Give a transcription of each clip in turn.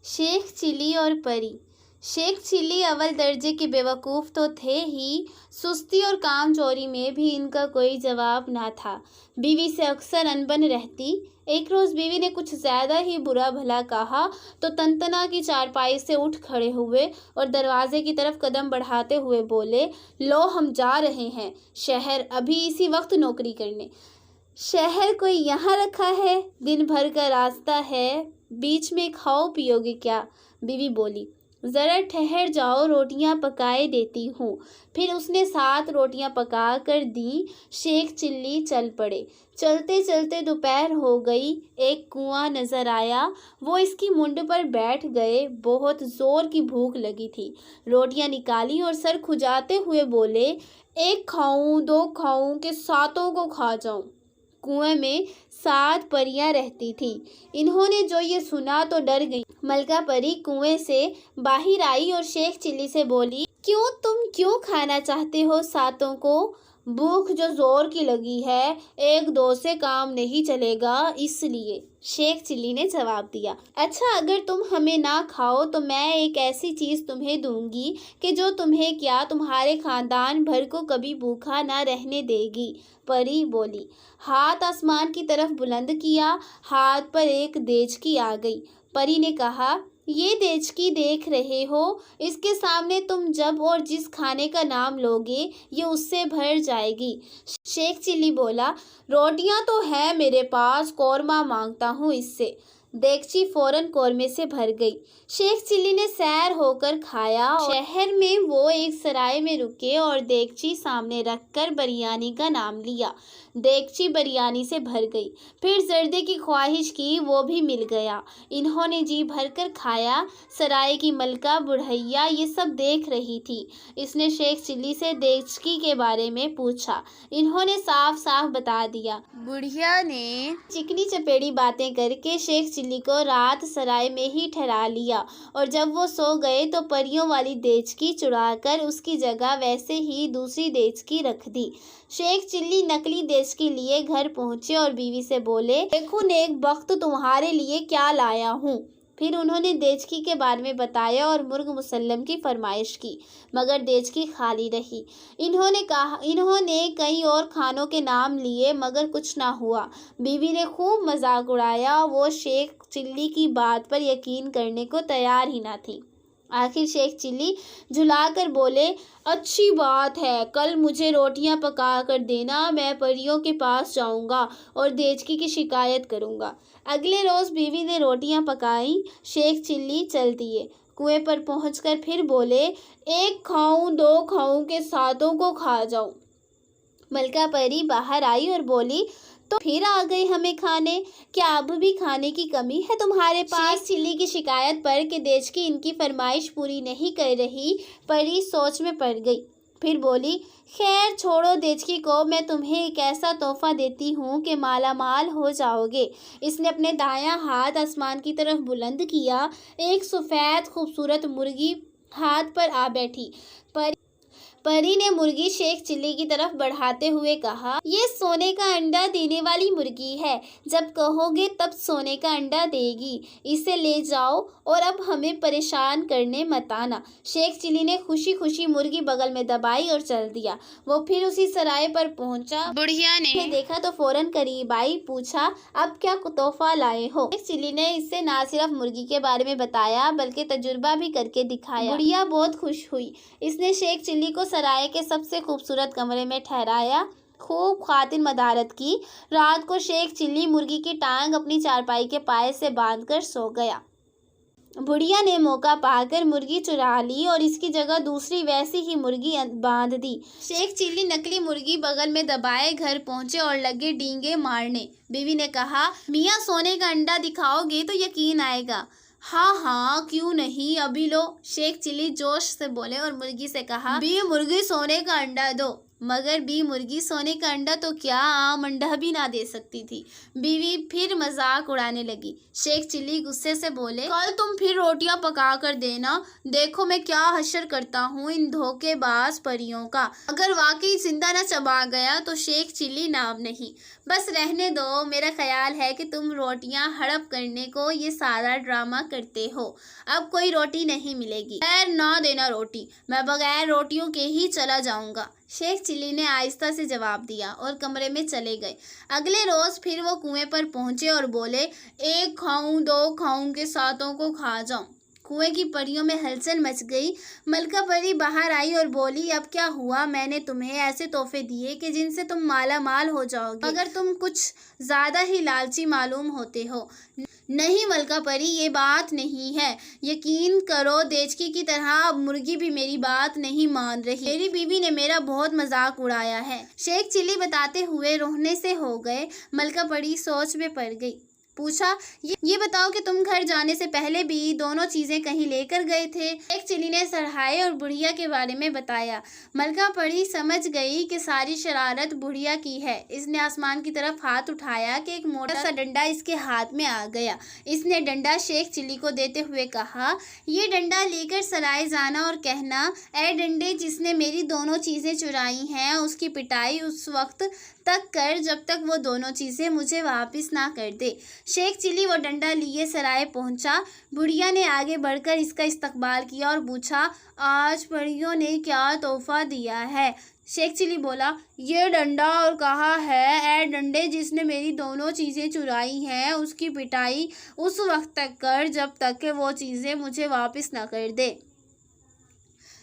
Sheikh chilli और परी। Sheikh chilli अव्वल दर्जे के बेवकूफ़ तो थे ही, सुस्ती और कामचोरी में भी इनका कोई जवाब ना था। बीवी से अक्सर अनबन रहती। एक रोज़ बीवी ने कुछ ज़्यादा ही बुरा भला कहा तो तनतना की चारपाई से उठ खड़े हुए और दरवाजे की तरफ कदम बढ़ाते हुए बोले, लो हम जा रहे हैं शहर, अभी इसी वक्त नौकरी करने। शहर कोई यहाँ रखा है, दिन भर का रास्ता है, बीच में खाओ पियोगे क्या? बीवी बोली, ज़रा ठहर जाओ, रोटियां पकाए देती हूँ। फिर उसने 7 रोटियां पका कर दी। शेख चिल्ली चल पड़े। चलते चलते दोपहर हो गई। एक कुआं नज़र आया, वो इसकी मुंड पर बैठ गए। बहुत ज़ोर की भूख लगी थी। रोटियां निकाली और सर खुजाते हुए बोले, 1 खाऊं 2 खाऊं कि 7 को खा जाऊं। कुएं में 7 परियां रहती थी। इन्होंने जो ये सुना तो डर गई। मलका परी कुएं से बाहर आई और शेख चिल्ली से बोली, तुम क्यों खाना चाहते हो 7 को? भूख जो जोर की लगी है, 1-2 से काम नहीं चलेगा, इसलिए। शेख चिल्ली ने जवाब दिया, अच्छा अगर तुम हमें ना खाओ तो मैं एक ऐसी चीज़ तुम्हें दूंगी कि जो तुम्हें क्या तुम्हारे खानदान भर को कभी भूखा ना रहने देगी। परी बोली। हाथ आसमान की तरफ बुलंद किया। हाथ पर एक देचकी आ गई। परी ने कहा, ये देचकी देख रहे हो, इसके सामने तुम जब और जिस खाने का नाम लोगे ये उससे भर जाएगी। शेख चिल्ली बोला, रोटियां तो है मेरे पास, कौरमा मांगता हूँ इससे। देगची फौरन कौरमे से भर गई। शेख चिल्ली ने सैर होकर खाया। शहर में वो एक सराय में रुके और देगची सामने रखकर बिरयानी का नाम लिया। देगची बिरयानी से भर गई। फिर जर्दे की ख्वाहिश की, वो भी मिल गया। इन्होंने जी भर कर खाया। सराय की मलका बुढ़ैया ये सब देख रही थी। इसने शेख चिल्ली से देगची के बारे में पूछा। इन्होंने साफ साफ बता दिया। बुढ़िया ने चिकनी चपेड़ी बातें करके शेख चिल्ली को रात सराय में ही ठहरा लिया और जब वो सो गए तो परियों वाली देचकी चुराकर उसकी जगह वैसे ही दूसरी देचकी रख दी। शेख चिल्ली नकली देचकी लिए घर पहुंचे और बीवी से बोले, देखो नेक वक्त तुम्हारे लिए क्या लाया हूँ। फिर उन्होंने देचकी के बारे में बताया और मुर्ग मुसल्लम की फरमाइश की, मगर देचकी खाली रही। इन्होंने कई और खानों के नाम लिए मगर कुछ ना हुआ। बीवी ने खूब मजाक उड़ाया। वो शेख चिल्ली की बात पर यकीन करने को तैयार ही ना थी। आखिर शेख चिल्ली झुलाकर बोले, अच्छी बात है, कल मुझे रोटियां पका कर देना, मैं परियों के पास जाऊंगा और देचकी की शिकायत करूंगा। अगले रोज़ बीवी ने रोटियां पकाई। शेख चिल्ली चल दिए। कुएं पर पहुंचकर फिर बोले, 1 खाऊं 2 खाऊं कि 7 को खा जाऊं। मलका परी बाहर आई और बोली, तो फिर आ गए हमें खाने, क्या अब भी खाने की कमी है तुम्हारे पास? शेख चिल्ली की शिकायत पर कि देचकी इनकी फरमाइश पूरी नहीं कर रही, परी सोच में पड़ गई। फिर बोली, खैर छोड़ो देचकी को, मैं तुम्हें एक ऐसा तोहफा देती हूँ कि माला माल हो जाओगे। इसने अपने दायां हाथ आसमान की तरफ बुलंद किया। एक सफ़ेद खूबसूरत मुर्गी हाथ पर आ बैठी। परी ने मुर्गी शेख चिल्ली की तरफ बढ़ाते हुए कहा, ये सोने का अंडा देने वाली मुर्गी है, जब कहोगे तब सोने का अंडा देगी, इसे ले जाओ और अब हमें परेशान करने मत आना। शेख चिल्ली ने खुशी खुशी मुर्गी बगल में दबाई और चल दिया। वो फिर उसी सराय पर पहुंचा। बुढ़िया ने देखा तो फौरन करीब आई, पूछा, अब क्या तोहफा लाए हो? शेख चिल्ली ने इससे ना सिर्फ मुर्गी के बारे में बताया बल्कि तजुर्बा भी करके दिखाया। बुढ़िया बहुत खुश हुई। इसने शेख चिल्ली को सराय के सबसे खूबसूरत कमरे में ठहराया, खूब खातिन मदारत की। रात को शेख चिल्ली मुर्गी की टांग अपनी चारपाई के पाए से बांधकर सो गया। बुढ़िया ने मौका पाकर मुर्गी चुरा ली और इसकी जगह दूसरी वैसी ही मुर्गी बांध दी। शेख चिल्ली नकली मुर्गी बगल में दबाए घर पहुंचे और लगे डींगे मारने। बीवी ने कहा, मियाँ सोने का अंडा दिखाओगे तो यकीन आएगा। हाँ क्यों नहीं, अभी लो। शेख चिल्ली जोश से बोले और मुर्गी से कहा, भी मुर्गी सोने का अंडा दो। मगर बी मुर्गी सोने का अंडा तो क्या आम अंडा भी ना दे सकती थी। बीवी फिर मजाक उड़ाने लगी। शेख चिल्ली गुस्से से बोले, कल तुम फिर रोटियां पका कर देना, देखो मैं क्या हश्र करता हूँ इन धोखेबाज परियों का। अगर वाकई जिंदा न चबा गया तो शेख चिल्ली नाम नहीं, बस रहने दो। मेरा ख्याल है कि तुम रोटियां हड़प करने को ये सारा ड्रामा करते हो। अब कोई रोटी नहीं मिलेगी। खैर ना देना रोटी, मैं बगैर रोटियों के ही चला जाऊंगा। शेख चिल्ली ने आहिस्ता से जवाब दिया और कमरे में चले गए। अगले रोज फिर वो कुएं पर पहुंचे और बोले, एक खाऊं दो खाऊं के सातों को खा जाऊं। कुएं की परियों में हलचल मच गई। मलका परी बाहर आई और बोली, अब क्या हुआ? मैंने तुम्हें ऐसे तोहफे दिए कि जिनसे तुम माला माल हो जाओगे, मगर तुम कुछ ज्यादा ही लालची मालूम होते हो। नहीं मलका परी, ये बात नहीं है। यकीन करो देचकी की तरह अब मुर्गी भी मेरी बात नहीं मान रही। मेरी बीवी ने मेरा बहुत मजाक उड़ाया है। शेख चिल्ली बताते हुए रोने से हो गए। मलका परी सोच में पड़ गई। पूछा, ये बताओ कि तुम घर जाने से पहले भी दोनों चीजें कहीं लेकर गए थे? शेख चिल्ली ने सरहाए और बुढ़िया के बारे में बताया। मलका परी समझ गई कि सारी शरारत बुढ़िया की है। इसने आसमान की तरफ हाथ उठाया कि एक मोटा सा डंडा इसके हाथ में आ गया। इसने डंडा शेख चिल्ली को देते हुए कहा, ये डंडा लेकर सराय जाना और कहना, ऐ डंडे, जिसने मेरी दोनों चीजें चुराई हैं उसकी पिटाई उस वक्त तक कर जब तक वो दोनों चीजें मुझे वापस ना कर दे। शेख चिल्ली वो डंडा लिए सराय पहुंचा। बुढ़िया ने आगे बढ़कर इसका इस्तकबाल किया और पूछा, आज परियों ने क्या तोहफा दिया है? शेख चिल्ली बोला, ये डंडा, और कहा है, ऐ डंडे, जिसने मेरी दोनों चीज़ें चुराई हैं उसकी पिटाई उस वक्त तक कर जब तक कि वो चीज़ें मुझे वापस ना कर दे।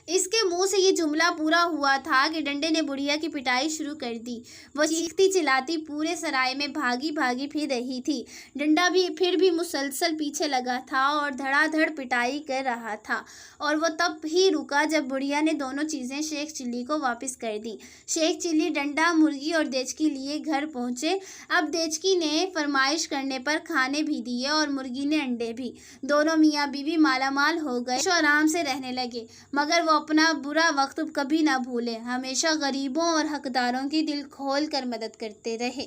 इसके मुंह से ये जुमला पूरा हुआ था कि डंडे ने बुढ़िया की पिटाई शुरू कर दी। वो चीखती चिल्लाती पूरे सराय में भागी भागी फिर रही थी। डंडा भी फिर भी मुसलसल पीछे लगा था और धड़ाधड़ पिटाई कर रहा था। और वो तब ही रुका जब बुढ़िया ने दोनों चीज़ें शेख चिल्ली को वापस कर दी। शेख चिल्ली डंडा, मुर्गी और देचकी लिए घर पहुंचे। अब देचकी ने फरमाइश करने पर खाने भी दिए और मुर्गी ने अंडे भी। दोनों मियाँ बीवी मालामाल हो गए, आराम से रहने लगे। मगर अपना बुरा वक्त कभी ना भूले, हमेशा गरीबों और हकदारों की दिल खोल कर मदद करते रहे।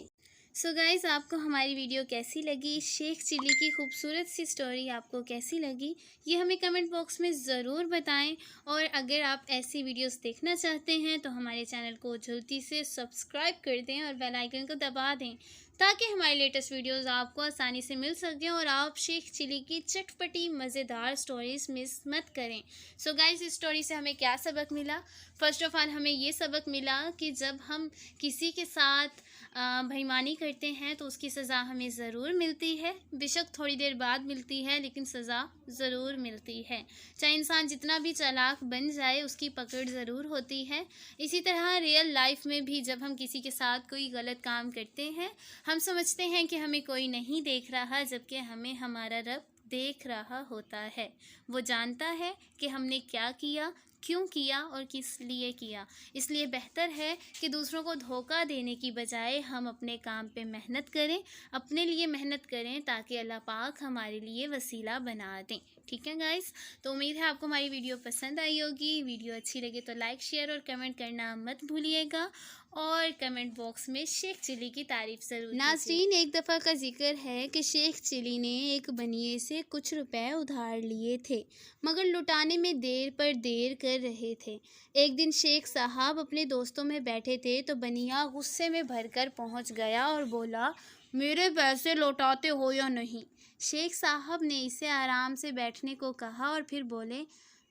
सो गाइस, आपको हमारी वीडियो कैसी लगी? शेख चिल्ली की खूबसूरत सी स्टोरी आपको कैसी लगी? ये हमें कमेंट बॉक्स में ज़रूर बताएं। और अगर आप ऐसी वीडियोस देखना चाहते हैं तो हमारे चैनल को जल्दी से सब्सक्राइब कर दें और बेल आइकन को दबा दें ताकि हमारी लेटेस्ट वीडियोस आपको आसानी से मिल सकें और आप शेख चिल्ली की चटपटी मज़ेदार स्टोरीज मिस मत करें। सो गाइस, इस स्टोरी से हमें क्या सबक मिला? फर्स्ट ऑफ ऑल हमें ये सबक मिला कि जब हम किसी के साथ बेईमानी करते हैं तो उसकी सज़ा हमें ज़रूर मिलती है। बेशक थोड़ी देर बाद मिलती है, लेकिन सज़ा ज़रूर मिलती है। चाहे इंसान जितना भी चालाक बन जाए, उसकी पकड़ ज़रूर होती है। इसी तरह रियल लाइफ में भी जब हम किसी के साथ कोई गलत काम करते हैं, हम समझते हैं कि हमें कोई नहीं देख रहा, जबकि हमें हमारा रब देख रहा होता है। वो जानता है कि हमने क्या किया, क्यों किया और किस लिए किया। इसलिए बेहतर है कि दूसरों को धोखा देने की बजाय हम अपने काम पे मेहनत करें, अपने लिए मेहनत करें, ताकि अल्लाह पाक हमारे लिए वसीला बना दें। ठीक है गाइस, तो उम्मीद है आपको हमारी वीडियो पसंद आई होगी। वीडियो अच्छी लगे तो लाइक, शेयर और कमेंट करना मत भूलिएगा और कमेंट बॉक्स में शेख चिल्ली की तारीफ ज़रूर। नाज़रीन, एक दफ़ा का जिक्र है कि शेख चिल्ली ने एक बनिए से कुछ रुपए उधार लिए थे, मगर लुटाने में देर पर देर कर रहे थे। एक दिन शेख साहब अपने दोस्तों में बैठे थे तो बनिया गुस्से में भरकर पहुंच गया और बोला, मेरे पैसे लौटाते हो या नहीं? शेख साहब ने इसे आराम से बैठने को कहा और फिर बोले,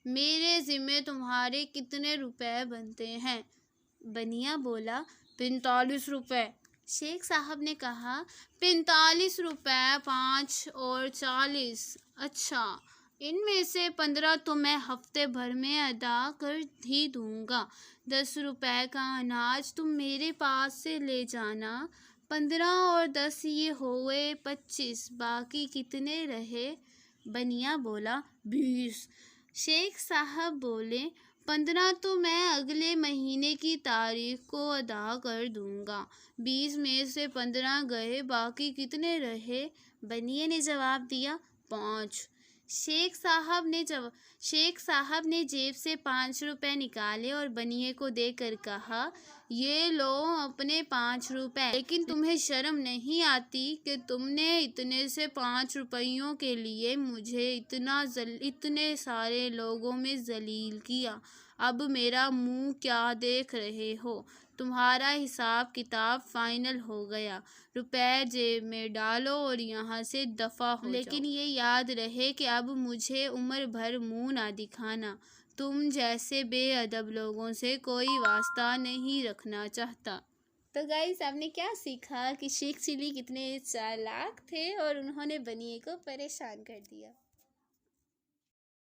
मेरे ज़िम्मे तुम्हारे कितने रुपए बनते हैं? बनिया बोला, 45 रुपये। शेख साहब ने कहा, 45 रुपये, 5 और 40। अच्छा, इनमें से 15 तो मैं हफ्ते भर में अदा कर ही दूंगा। 10 रुपये का अनाज तुम मेरे पास से ले जाना। 15 और 10 ये हुए 25, बाकी कितने रहे? बनिया बोला, 20। शेख साहब बोले, 15 तो मैं अगले महीने की तारीख को अदा कर दूंगा। 20 में से 15 गए, बाकी कितने रहे? बनिए ने जवाब दिया, 5। शेख साहब ने जेब से 5 रुपए निकाले और बनिए को देकर कहा, ये लो अपने 5 रुपए। लेकिन तुम्हें शर्म नहीं आती कि तुमने इतने से 5 रुपयों के लिए मुझे इतने सारे लोगों में जलील किया। अब मेरा मुंह क्या देख रहे हो? तुम्हारा हिसाब किताब फाइनल हो गया। रुपए जेब में डालो और यहाँ से दफा हो जाओ। लेकिन ये याद रहे कि अब मुझे उम्र भर मुंह ना दिखाना। तुम जैसे बेअदब लोगों से कोई वास्ता नहीं रखना चाहता। तो गाइस, आपने क्या सीखा कि शेख चिल्ली कितने चालाक थे और उन्होंने बनिए को परेशान कर दिया।